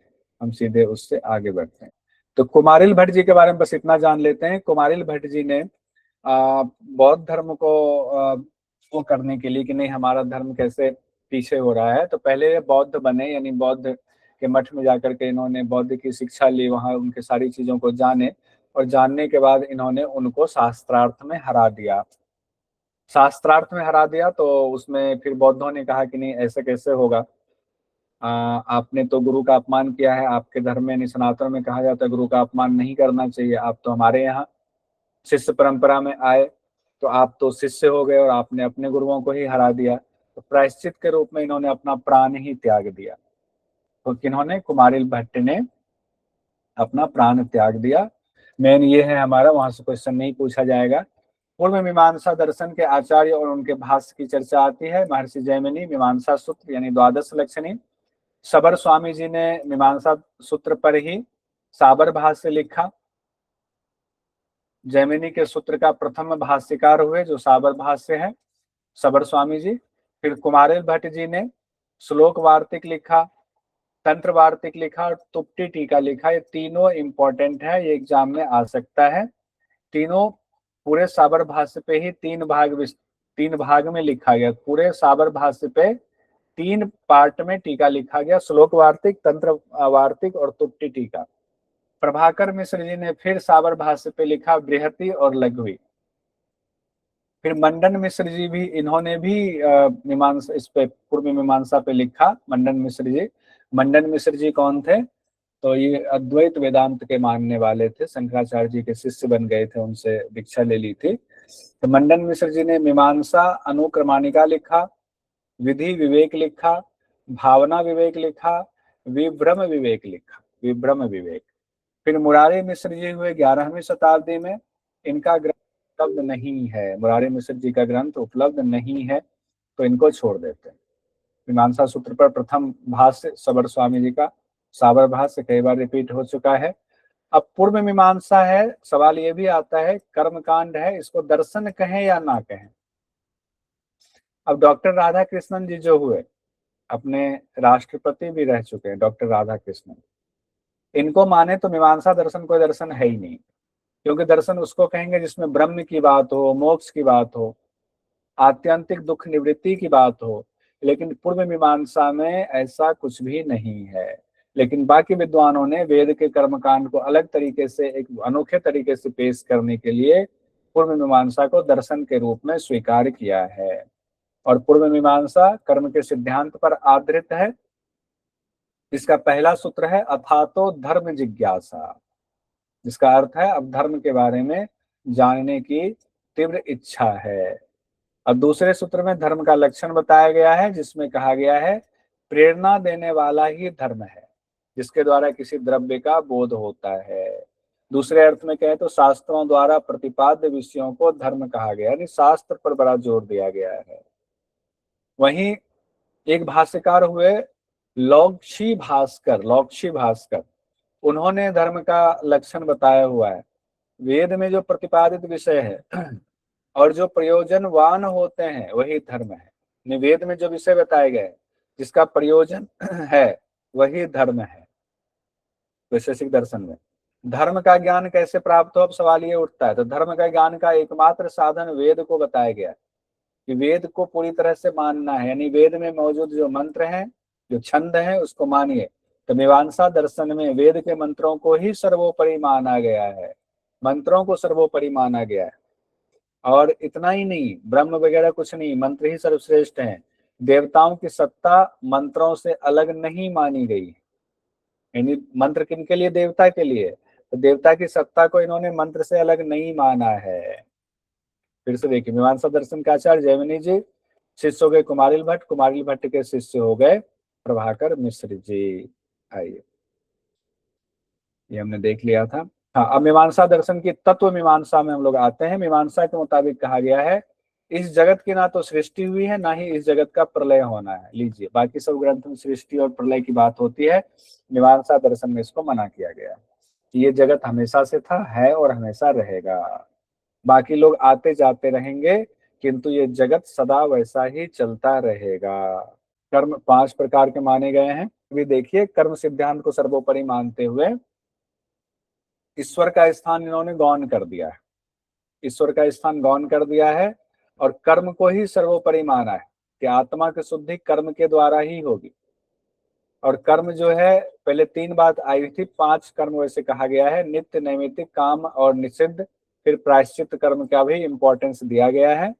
हम सीधे उससे आगे बढ़ते हैं। तो कुमारिल भट्ट जी के बारे में बस इतना जान लेते हैं। कुमारिल भट्ट जी ने बौद्ध धर्म को वो करने के लिए कि नहीं हमारा धर्म कैसे पीछे हो रहा है, तो पहले बौद्ध बने, यानी बौद्ध के मठ में जाकर के इन्होंने बौद्ध की शिक्षा ली, वहां उनके सारी चीजों को जाने, और जानने के बाद इन्होंने उनको शास्त्रार्थ में हरा दिया। शास्त्रार्थ में हरा दिया तो उसमें फिर बौद्धों ने कहा कि नहीं ऐसे कैसे होगा, आपने तो गुरु का अपमान किया है, आपके धर्म में सनातन में कहा जाता है गुरु का अपमान नहीं करना चाहिए, आप तो हमारे यहाँ शिष्य परंपरा में आए, तो आप तो शिष्य हो गए और आपने अपने गुरुओं को ही हरा दिया। तो प्रायश्चित के रूप में इन्होंने अपना प्राण ही त्याग दिया। तो किन्होंने? कुमारिल भट्ट ने अपना प्राण त्याग दिया। मेन ये है हमारा, वहां से क्वेश्चन नहीं पूछा जाएगा। पूर्व मीमांसा दर्शन के आचार्य और उनके भाष्य की चर्चा आती है। महर्षि जैमिनी मीमांसा सूत्र यानी द्वादश लक्षणी, सबर स्वामी जी ने मीमांसा सूत्र पर ही साबर भाष्य लिखा। जैमिनी के सूत्र का प्रथम भाष्यकार हुए जो साबर भाष्य है, सबर स्वामी जी। फिर कुमारिल भट्ट जी ने श्लोक वार्तिक लिखा, तंत्र वार्तिक लिखा और तुप्ति टीका लिखा। ये तीनों इंपॉर्टेंट है, ये एग्जाम में आ सकता है। तीनों पूरे साबर भाष्य पे ही 3 भाग में लिखा गया। पूरे साबर भाष्य पे 3 पार्ट में टीका लिखा गया, श्लोक वार्तिक, तंत्र वार्तिक और तुप्ति टीका। प्रभाकर मिश्र जी ने फिर साबर भाष्य पे लिखा बृहति और लघवी। फिर मंडन मिश्र जी भी, इन्होंने भी मीमांसा, इस पे पूर्व मीमांसा पे लिखा, मंडन मिश्र जी। मंडन मिश्र जी कौन थे? तो ये अद्वैत वेदांत के मानने वाले थे, शंकराचार्य जी के शिष्य बन गए थे, उनसे दीक्षा ले ली थी। तो मंडन मिश्र जी ने मीमांसा अनुक्रमाणिका लिखा, विधि विवेक लिखा, भावना विवेक लिखा, विभ्रम विवेक लिखा, विभ्रम विवेक। फिर मुरारी मिश्र जी हुए 11वीं शताब्दी में, इनका ग्रंथ उपलब्ध नहीं है, मुरारी मिश्र जी का ग्रंथ उपलब्ध नहीं है, तो इनको छोड़ देते हैं। मीमांसा सूत्र पर प्रथम भाष्य सबर स्वामी जी का, साबर भाष्य कई बार रिपीट हो चुका है। अब पूर्व मीमांसा है, सवाल ये भी आता है कर्मकांड है, इसको दर्शन कहें या ना कहें। अब डॉक्टर राधा कृष्णन जी जो हुए, अपने राष्ट्रपति भी रह चुके हैं डॉक्टर राधा कृष्णन, इनको माने तो मीमांसा दर्शन कोई दर्शन है ही नहीं, क्योंकि दर्शन उसको कहेंगे जिसमें ब्रह्म की बात हो, मोक्ष की बात हो, आत्यंतिक दुख निवृत्ति की बात हो। लेकिन पूर्व मीमांसा में ऐसा कुछ भी नहीं है। लेकिन बाकी विद्वानों ने वेद के कर्मकांड को अलग तरीके से, एक अनोखे तरीके से पेश करने के लिए पूर्व मीमांसा को दर्शन के रूप में स्वीकार किया है। और पूर्व मीमांसा कर्म के सिद्धांत पर आधारित है। इसका पहला सूत्र है अथातो धर्म जिज्ञासा, जिसका अर्थ है अब धर्म के बारे में जानने की तीव्र इच्छा है। अब दूसरे सूत्र में धर्म का लक्षण बताया गया है, जिसमें कहा गया है प्रेरणा देने वाला ही धर्म है, जिसके द्वारा किसी द्रव्य का बोध होता है। दूसरे अर्थ में कहें तो शास्त्रों द्वारा प्रतिपाद्य विषयों को धर्म कहा गया, यानी शास्त्र पर बड़ा जोर दिया गया है। वहीं एक भाष्यकार हुए लौक्षी भास्कर, उन्होंने धर्म का लक्षण बताया हुआ है। वेद में जो प्रतिपादित विषय है और जो प्रयोजनवान होते हैं वही धर्म है। वेद में जो विषय बताए गए जिसका प्रयोजन है वही धर्म है। वैशेषिक दर्शन में धर्म का ज्ञान कैसे प्राप्त हो, अब सवाल ये उठता है। तो धर्म का ज्ञान का एकमात्र साधन वेद को बताया गया कि वेद को पूरी तरह से मानना है, यानी वेद में मौजूद जो मंत्र हैं, जो छंद है, उसको मानिए। तो मीमांसा दर्शन में वेद के मंत्रों को ही सर्वोपरि माना गया है, मंत्रों को सर्वोपरि माना गया है। और इतना ही नहीं, ब्रह्म वगैरह कुछ नहीं, मंत्र ही सर्वश्रेष्ठ हैं। देवताओं की सत्ता मंत्रों से अलग नहीं मानी गई, यानी मंत्र किनके लिए? देवता के लिए। तो देवता की सत्ता को इन्होंने मंत्र से अलग नहीं माना है। फिर से देखिए, मीमांसा दर्शन का आचार्य जैमिनी जी, शिष्य हो गए कुमारिल भट्ट, कुमारिल भट्ट के शिष्य हो गए प्रभाकर मिश्र जी। आइए, ये हमने देख लिया था। हाँ, अब मीमांसा दर्शन की तत्व मीमांसा में हम लोग आते हैं। मीमांसा के मुताबिक कहा गया है इस जगत की ना तो सृष्टि हुई है, ना ही इस जगत का प्रलय होना है। लीजिए, बाकी सब ग्रंथ में सृष्टि और प्रलय की बात होती है, मीमांसा दर्शन में इसको मना किया गया। ये जगत हमेशा से था, है और हमेशा रहेगा। बाकी लोग आते जाते रहेंगे, किंतु ये जगत सदा वैसा ही चलता रहेगा। कर्म 5 प्रकार के माने गए हैं। अभी देखिए, कर्म सिद्धांत को सर्वोपरि मानते हुए ईश्वर का स्थान इन्होंने गौण कर दिया है। ईश्वर का स्थान गौण कर दिया है और कर्म को ही सर्वोपरि माना है कि आत्मा की शुद्धि कर्म के द्वारा ही होगी। और कर्म जो है, पहले 3 बात आई थी, 5 कर्म वैसे कहा गया है, नित्य, नैमित्तिक, काम और निषिद्ध। फिर प्रायश्चित कर्म का भी इंपॉर्टेंस दिया गया है।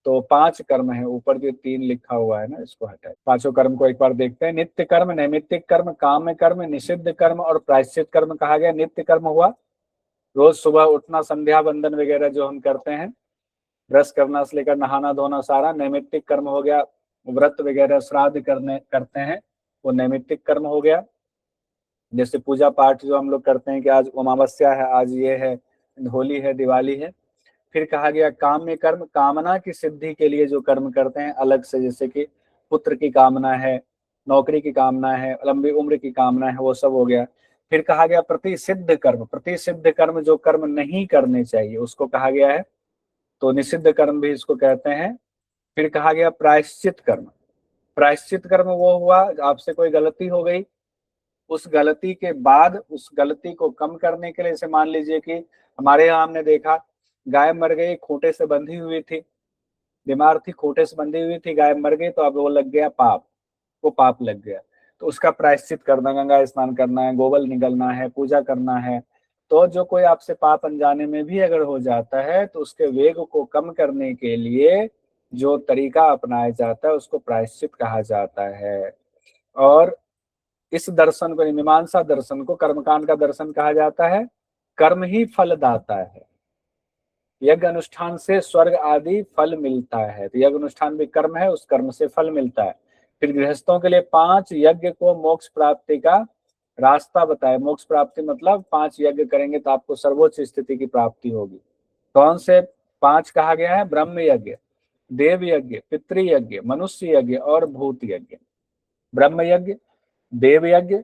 तो 5 कर्म है, ऊपर जो 3 लिखा हुआ है ना, इसको हटाए। 5 कर्म को एक बार देखते हैं। नित्य कर्म, नैमित्तिक कर्म, काम कर्म, निषिद्ध कर्म और प्रायश्चित कर्म कहा गया। नित्य कर्म हुआ रोज सुबह उठना, संध्या बंदन वगैरह जो हम करते हैं, ब्रश करना से लेकर नहाना धोना सारा। नैमित्तिक कर्म हो गया, व्रत वगैरह श्राद्ध करते हैं, वो नैमित्तिक कर्म हो गया। जैसे पूजा पाठ जो हम लोग करते हैं कि आज अमावस्या है, आज ये है, होली है, दिवाली है। फिर कहा गया काम्य कर्म, कामना की सिद्धि के लिए जो कर्म करते हैं अलग से, जैसे कि पुत्र की कामना है, नौकरी की कामना है, लंबी उम्र की कामना है, वो सब हो गया। फिर कहा गया प्रतिसिद्ध कर्म, प्रतिसिद्ध कर्म जो कर्म नहीं करने चाहिए उसको कहा गया है, तो निषिद्ध कर्म भी इसको कहते हैं। फिर कहा गया प्रायश्चित कर्म। प्रायश्चित कर्म वो हुआ, आपसे कोई गलती हो गई, उस गलती के बाद उस गलती को कम करने के लिए, जैसे मान लीजिए कि हमारे यहाँ हमने देखा गाय मर गई, खूंटे से बंधी हुई थी, बीमार थी, खूंटे से बंधी हुई थी, गाय मर गई, तो अब वो लग गया पाप, वो पाप लग गया। तो उसका प्रायश्चित करना, गंगा स्नान करना है, गोबर निगलना है, पूजा करना है। तो जो कोई आपसे पाप अनजाने में भी अगर हो जाता है तो उसके वेग को कम करने के लिए जो तरीका अपनाया जाता है उसको प्रायश्चित कहा जाता है। और इस दर्शन को, मीमांसा दर्शन को कर्मकांड का दर्शन कहा जाता है। कर्म ही फलदाता है, यज्ञ अनुष्ठान से स्वर्ग आदि फल मिलता है, तो यज्ञ अनुष्ठान भी कर्म है, उस कर्म से फल मिलता है। फिर गृहस्थों के लिए 5 यज्ञ को मोक्ष प्राप्ति का रास्ता बताया। मोक्ष प्राप्ति मतलब 5 यज्ञ करेंगे तो आपको सर्वोच्च स्थिति की प्राप्ति होगी। कौन से 5 कहा गया है? ब्रह्म यज्ञ, देव यज्ञ, पितृ यज्ञ, मनुष्य यज्ञ और भूत यज्ञ। ब्रह्म यज्ञ, देव यज्ञ,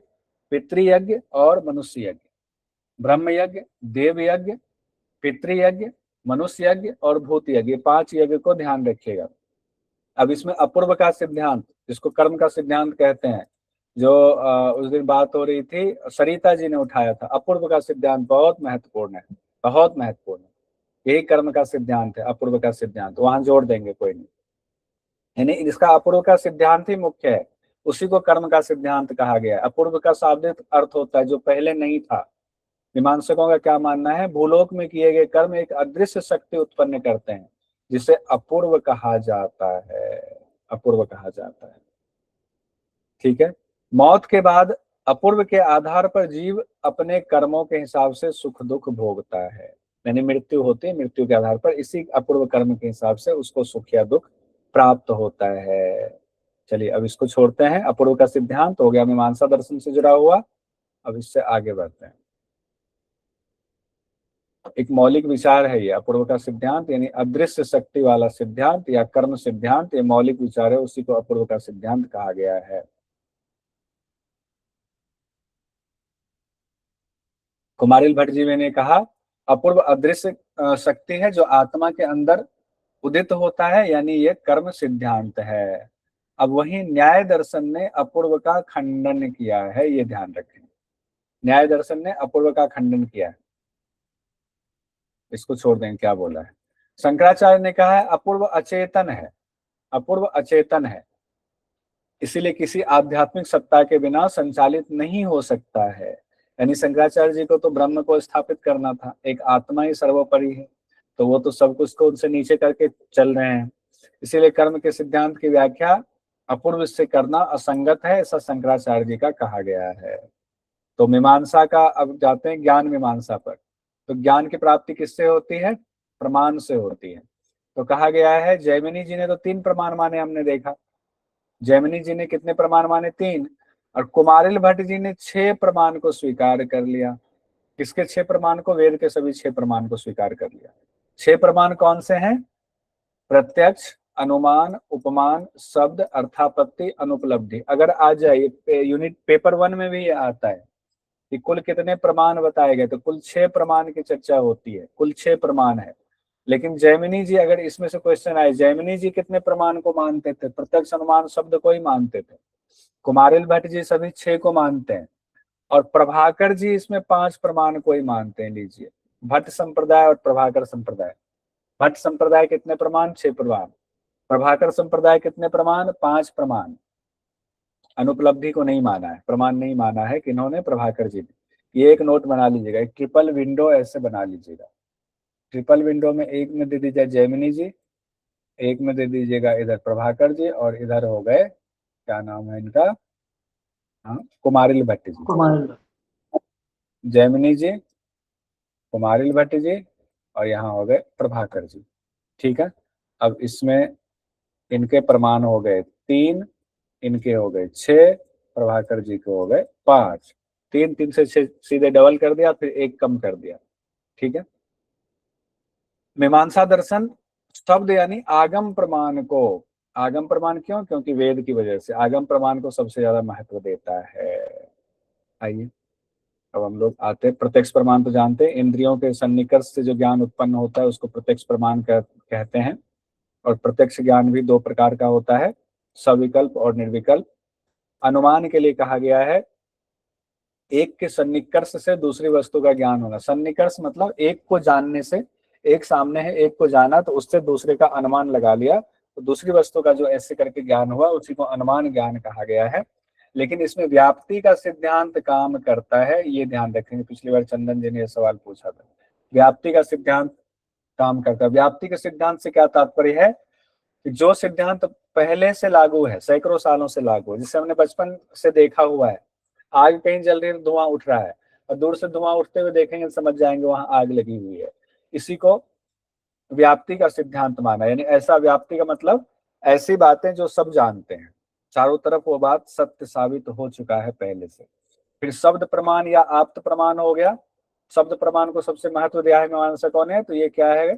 पितृयज्ञ और मनुष्य यज्ञ। ब्रह्म यज्ञ, देव यज्ञ, पितृयज्ञ, मनुष्य यज्ञ और भूत यज्ञ, 5 यज्ञ को ध्यान रखिएगा। अब इसमें अपूर्व का सिद्धांत, जिसको कर्म का सिद्धांत कहते हैं, जो उस दिन बात हो रही थी, सरिता जी ने उठाया था। अपूर्व का सिद्धांत बहुत महत्वपूर्ण है, बहुत महत्वपूर्ण है। यही कर्म का सिद्धांत है, अपूर्व का सिद्धांत, वहां जोड़ देंगे कोई नहीं। यानी इसका अपूर्व का सिद्धांत ही मुख्य है, उसी को कर्म का सिद्धांत कहा गया है। अपूर्व का शाब्दिक अर्थ होता है जो पहले नहीं था। मीमांसकों का क्या मानना है? भूलोक में किए गए कर्म एक अदृश्य शक्ति उत्पन्न करते हैं, जिसे अपूर्व कहा जाता है, अपूर्व कहा जाता है। ठीक है। मौत के बाद अपूर्व के आधार पर जीव अपने कर्मों के हिसाब से सुख दुख भोगता है, यानी मृत्यु होती है, मृत्यु के आधार पर इसी अपूर्व कर्म के हिसाब से उसको सुख या दुख प्राप्त होता है। चलिए, अब इसको छोड़ते हैं। अपूर्व का सिद्धांत हो गया मीमांसा दर्शन से जुड़ा हुआ। अब इससे आगे बढ़ते हैं। एक मौलिक विचार है ये अपूर्व का सिद्धांत, यानी अदृश्य शक्ति वाला सिद्धांत या कर्म सिद्धांत, ये मौलिक विचार है, उसी को अपूर्व का सिद्धांत कहा गया है। कुमारिल भट्ट जी ने कहा अपूर्व अदृश्य शक्ति है जो आत्मा के अंदर उदित होता है, यानी ये कर्म सिद्धांत है। अब वही न्याय दर्शन ने अपूर्व का खंडन किया है, ये ध्यान रखें। न्याय दर्शन ने अपूर्व का खंडन किया है, इसको छोड़ दें, क्या बोला है। शंकराचार्य ने कहा है अपूर्व अचेतन है, अपूर्व अचेतन है, इसीलिए किसी आध्यात्मिक सत्ता के बिना संचालित नहीं हो सकता है। यानी शंकराचार्य जी को तो ब्रह्म को स्थापित करना था, एक आत्मा ही सर्वोपरि है, तो वो तो सब कुछ को उनसे नीचे करके चल रहे हैं। इसीलिए कर्म के सिद्धांत की व्याख्या अपूर्व से करना असंगत है, ऐसा शंकराचार्य जी का कहा गया है। तो मीमांसा का अब जाते हैं ज्ञान मीमांसा पर। तो ज्ञान की प्राप्ति किससे होती है? प्रमाण से होती है। तो कहा गया है, जैमिनी जी ने तो 3 प्रमाण माने, हमने देखा। जैमिनी जी ने कितने प्रमाण माने? 3। और कुमारिल भट्ट जी ने 6 प्रमाण को स्वीकार कर लिया। किसके 6 प्रमाण को? वेद के सभी 6 प्रमाण को स्वीकार कर लिया। 6 प्रमाण कौन से हैं? प्रत्यक्ष, अनुमान, उपमान, शब्द, अर्थापत्ति, अनुपलब्धि। अगर आ जाए यूनिट पेपर 1 में भी ये आता है कि कुल कितने प्रमाण बताए गए, तो कुल 6 प्रमाण की चर्चा होती है, कुल 6 प्रमाण है। लेकिन जैमिनी जी, अगर इसमें से क्वेश्चन आए, जैमिनी जी कितने प्रमाण को मानते थे? प्रत्यक्ष, अनुमान, शब्द को ही मानते थे। कुमारिल भट्ट जी सभी 6 को मानते हैं, और प्रभाकर जी इसमें 5 प्रमाण को ही मानते हैं। लीजिए, भट्ट संप्रदाय और प्रभाकर संप्रदाय। भट्ट संप्रदाय कितने प्रमाण? 6 प्रमाण। प्रभाकर संप्रदाय कितने प्रमाण? 5 प्रमाण। अनुपलब्धि को नहीं माना है, प्रमाण नहीं माना है किन्होंने? प्रभाकर जी ने। ये एक नोट बना लीजिएगा, एक ट्रिपल विंडो ऐसे बना लीजिएगा। ट्रिपल विंडो में एक में दे दीजिए जैमिनी जी, एक में दे दीजिएगा इधर प्रभाकर जी, और इधर हो गए, क्या नाम है इनका, हाँ, कुमारिल भट्ट जी। कुमार जैमिनी जी, कुमारिल भट्ट जी, और यहाँ हो गए प्रभाकर जी। ठीक है। अब इसमें इनके प्रमाण हो गए 3, इनके हो गए 6, प्रभाकर जी के हो गए 5। 3 3 से 6 सीधे डबल कर दिया, फिर 1 कम कर दिया। ठीक है। मीमांसा दर्शन शब्द यानी आगम प्रमाण को, आगम प्रमाण क्यों? क्योंकि वेद की वजह से आगम प्रमाण को सबसे ज्यादा महत्व देता है। आइए अब हम लोग आते हैं प्रत्यक्ष प्रमाण। तो जानते हैं इंद्रियों के सन्निकर्ष से जो ज्ञान उत्पन्न होता है उसको प्रत्यक्ष प्रमाण कहते हैं। और प्रत्यक्ष ज्ञान भी 2 प्रकार का होता है, सविकल्प और निर्विकल्प। अनुमान के लिए कहा गया है एक के सन्निकर्ष से दूसरी वस्तु का ज्ञान होना। सन्निकर्ष मतलब एक को जानने से, एक सामने है, एक को जाना तो उससे दूसरे का अनुमान लगा लिया, तो दूसरी वस्तु का जो ऐसे करके ज्ञान हुआ उसी को अनुमान ज्ञान कहा गया है। लेकिन इसमें व्याप्ति का सिद्धांत काम करता है, ये ध्यान रखेंगे। पिछली बार चंदन जी ने यह सवाल पूछा था, व्याप्ति का सिद्धांत काम करता है। व्याप्ति के सिद्धांत से क्या तात्पर्य है? कि जो सिद्धांत पहले से लागू है, सैकड़ों सालों से लागू है, जिसे हमने बचपन से देखा हुआ है, आग कहीं जल रही है, धुआं उठ रहा है, और दूर से धुआं उठते हुए देखेंगे समझ जाएंगे वहां आग लगी हुई है। इसी को व्याप्ति का सिद्धांत माना। यानी ऐसा, व्याप्ति का मतलब ऐसी बातें जो सब जानते हैं, चारों तरफ वो बात सत्य साबित हो चुका है पहले से। फिर शब्द प्रमाण या आप्त प्रमाण हो गया। शब्द प्रमाण को सबसे महत्व दिया है मीमांसा कौन है? तो ये क्या है?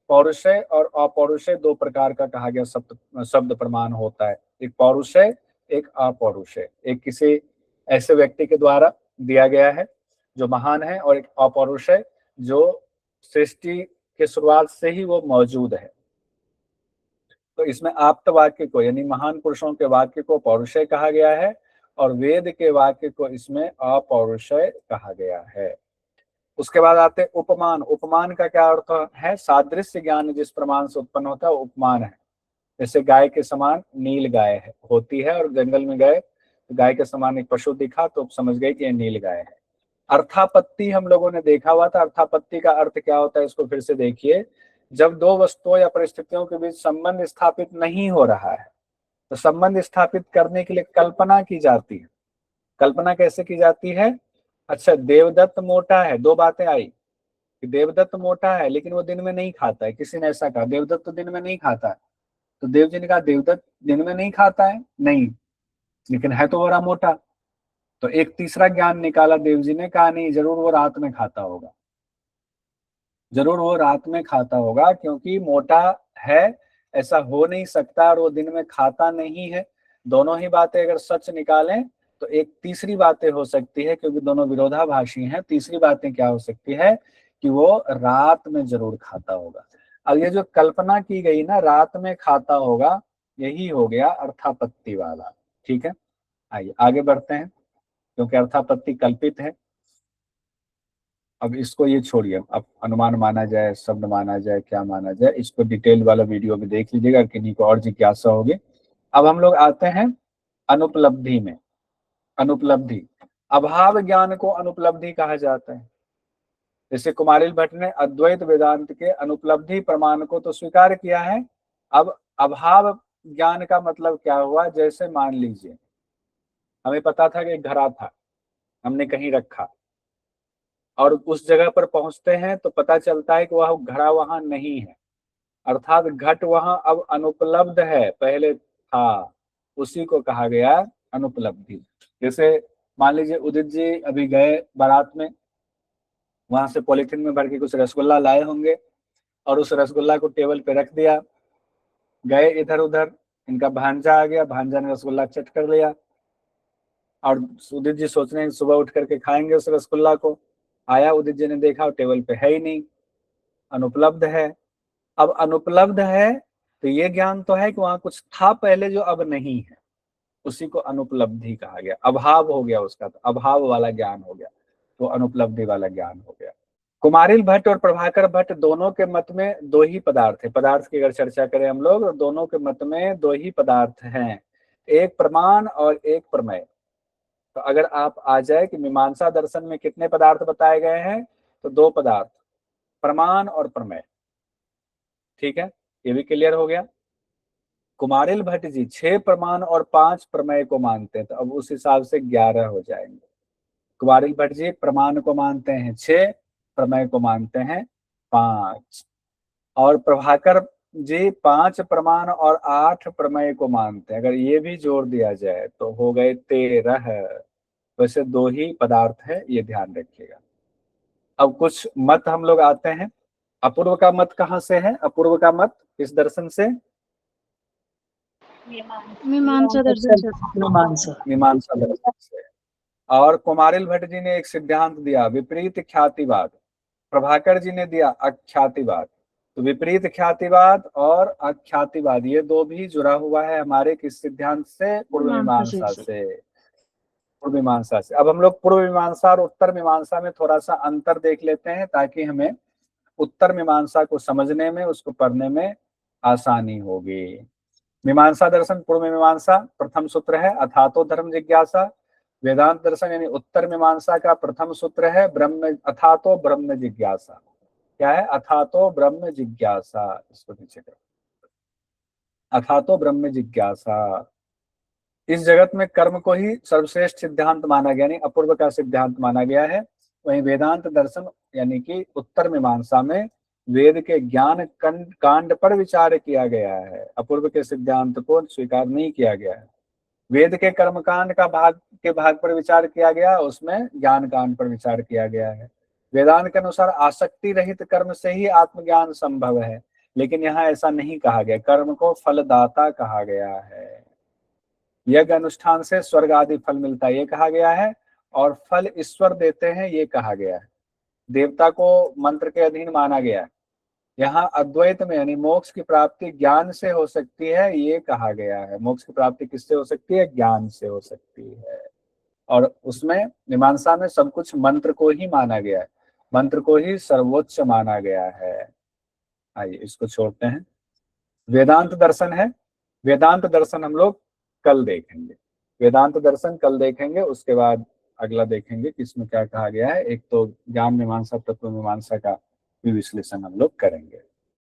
पौरुषय और अपौरुषय 2 प्रकार का कहा गया शब्द प्रमाण होता है। एक पौरुषय, एक अपौरुषय। एक किसी ऐसे व्यक्ति के द्वारा दिया गया है जो महान है, और एक अपौरुषय जो सृष्टि के शुरुआत से ही वो मौजूद है। तो इसमें आप्त वाक्य को, यानी महान पुरुषों के वाक्य को पौरुषय कहा गया है, और वेद के वाक्य को इसमें अपौरुषय कहा गया है। उसके बाद आते हैं उपमान। उपमान का क्या अर्थ है? सादृश्य ज्ञान जिस प्रमाण से उत्पन्न होता है वो उपमान है। जैसे गाय के समान नील गाय है होती है, और जंगल में गए तो गाय के समान एक पशु दिखा तो समझ गए कि यह नील गाय है। अर्थापत्ति हम लोगों ने देखा हुआ था। अर्थापत्ति का अर्थ क्या होता है, इसको फिर से देखिए। जब 2 वस्तुओं या परिस्थितियों के बीच संबंध स्थापित नहीं हो रहा है, तो संबंध स्थापित करने के लिए कल्पना की जाती है। कल्पना कैसे की जाती है? अच्छा, देवदत्त मोटा है, 2 बातें आई कि देवदत्त मोटा है लेकिन वो दिन में नहीं खाता है। किसी ने ऐसा कहा देवदत्त तो दिन में नहीं खाता है, तो देव जी ने कहा देवदत्त दिन में नहीं खाता है, नहीं, लेकिन है तो बड़ा मोटा। तो एक तीसरा ज्ञान निकाला देव जी ने, कहा नहीं, जरूर वो रात में खाता होगा। जरूर वो रात में खाता होगा, क्योंकि मोटा है ऐसा हो नहीं सकता और वो दिन में खाता नहीं है। दोनों ही बातें अगर सच निकालें तो एक तीसरी बातें हो सकती है, क्योंकि दोनों विरोधाभासी हैं। तीसरी बातें क्या हो सकती है कि वो रात में जरूर खाता होगा। अब ये जो कल्पना की गई ना रात में खाता होगा, यही हो गया अर्थापत्ति वाला। ठीक है, आइए आगे बढ़ते हैं, क्योंकि अर्थापत्ति कल्पित है। अब इसको ये छोड़िए, अब अनुमान माना जाए, शब्द माना जाए, क्या माना जाए, इसको डिटेल वाला वीडियो भी देख लीजिएगा, किन्हीं को और जिज्ञासा होगी। अब हम लोग आते हैं अनुपलब्धि में। अनुपलब्धि, अभाव ज्ञान को अनुपलब्धि कहा जाता है। जैसे कुमारिल भट्ट ने अद्वैत वेदांत के अनुपलब्धि प्रमाण को तो स्वीकार किया है। अब अभाव ज्ञान का मतलब क्या हुआ? जैसे मान लीजिए हमें पता था कि एक घड़ा था, हमने कहीं रखा और उस जगह पर पहुंचते हैं तो पता चलता है कि वह घड़ा वहां नहीं है, अर्थात घट वहां अब अनुपलब्ध है, पहले था, उसी को कहा गया अनुपलब्धि। जैसे मान लीजिए उदित जी अभी गए बारात में, वहां से पॉलिथीन में भर के कुछ रसगुल्ला लाए होंगे और उस रसगुल्ला को टेबल पे रख दिया, गए इधर उधर, इनका भांजा आ गया, भांजा ने रसगुल्ला चट कर लिया और उदित जी सोच रहे हैं सुबह उठ करके खाएंगे उस रसगुल्ला को। आया, उदित जी ने देखा टेबल पे है ही नहीं, अनुपलब्ध है। अब अनुपलब्ध है तो ये ज्ञान तो है कि वहां कुछ था पहले जो अब नहीं है, उसी को अनुपलब्धि कहा गया। अभाव हो गया उसका, तो अभाव वाला ज्ञान हो गया, तो अनुपलब्धि वाला ज्ञान हो गया। कुमारिल भट्ट और प्रभाकर भट्ट दोनों के मत में दो ही पदार्थ है। पदार्थ की अगर चर्चा करें हम लोग, तो दोनों के मत में दो ही पदार्थ हैं, एक प्रमाण और एक प्रमेय। तो अगर आप आ जाए कि मीमांसा दर्शन में कितने पदार्थ बताए गए हैं, तो दो पदार्थ, प्रमाण और प्रमेय। ठीक है, ये भी क्लियर हो गया। कुमारिल भट्ट जी 6 प्रमाण और 5 प्रमेय को मानते हैं, तो अब उस हिसाब से 11 हो जाएंगे। कुमारिल भट्ट जी प्रमाण को मानते हैं 6, प्रमेय को मानते हैं 5, और प्रभाकर जी 5 प्रमाण और 8 प्रमेय को मानते हैं। अगर ये भी जोड़ दिया जाए तो हो गए 13। वैसे दो ही पदार्थ है, ये ध्यान रखिएगा। अब कुछ मत हम लोग आते हैं। अपूर्व का मत कहाँ से है? अपूर्व का मत किस दर्शन से? मीमांसा दर्शन से। मीमांसा दर्शन से। और कुमारिल भट्ट जी ने एक सिद्धांत दिया विपरीत ख्यातिवाद, प्रभाकर जी ने दिया अख्यातिवाद। तो विपरीत ख्यातिवाद और अख्यातिवाद ये दो भी जुड़ा हुआ है हमारे किस सिद्धांत से? पूर्व मीमांसा से। पूर्व मीमांसा से। अब हम लोग पूर्व मीमांसा और उत्तर मीमांसा में थोड़ा सा अंतर देख लेते हैं, ताकि हमें उत्तर मीमांसा को समझने में, उसको पढ़ने में आसानी होगी। मीमांसा दर्शन पूर्व मीमांसा प्रथम सूत्र है अथातो धर्म जिज्ञासा। वेदांत दर्शन यानी उत्तर मीमांसा का प्रथम सूत्र है ब्रह्म अथातो ब्रह्म जिज्ञासा। क्या है? अथातो ब्रह्म जिज्ञासा। इसको नीचे करो, अथातो ब्रह्म जिज्ञासा। इस जगत में कर्म को ही सर्वश्रेष्ठ सिद्धांत माना गया, यानी अपूर्व का सिद्धांत माना गया है। वहीं वेदांत दर्शन यानी कि उत्तर मीमांसा में वेद के ज्ञान कांड पर विचार किया गया है, अपूर्व के सिद्धांत को स्वीकार नहीं किया गया है। वेद के कर्मकांड का भाग पर विचार किया गया, उसमें ज्ञान कांड पर विचार किया गया है। वेदांत के अनुसार आसक्ति रहित कर्म से ही आत्मज्ञान संभव है, लेकिन यहाँ ऐसा नहीं कहा गया, कर्म को फलदाता कहा गया है। यज्ञ अनुष्ठान से स्वर्ग आदि फल मिलता है ये कहा गया है, और फल ईश्वर देते हैं ये कहा गया है। देवता को मंत्र के अधीन माना गया है। यहाँ अद्वैत में यानी मोक्ष की प्राप्ति ज्ञान से हो सकती है ये कहा गया है। मोक्ष की प्राप्ति किससे हो सकती है? ज्ञान से हो सकती है। और उसमें मीमांसा में सब कुछ मंत्र को ही माना गया है, मंत्र को ही सर्वोच्च माना गया है। आइए इसको छोड़ते हैं। वेदांत दर्शन है, वेदांत दर्शन हम लोग कल देखेंगे। वेदांत दर्शन कल देखेंगे, उसके बाद अगला देखेंगे कि इसमें क्या कहा गया है। एक तो ज्ञान मीमांसा तत्व मीमांसा का भी विश्लेषण हम लोग करेंगे।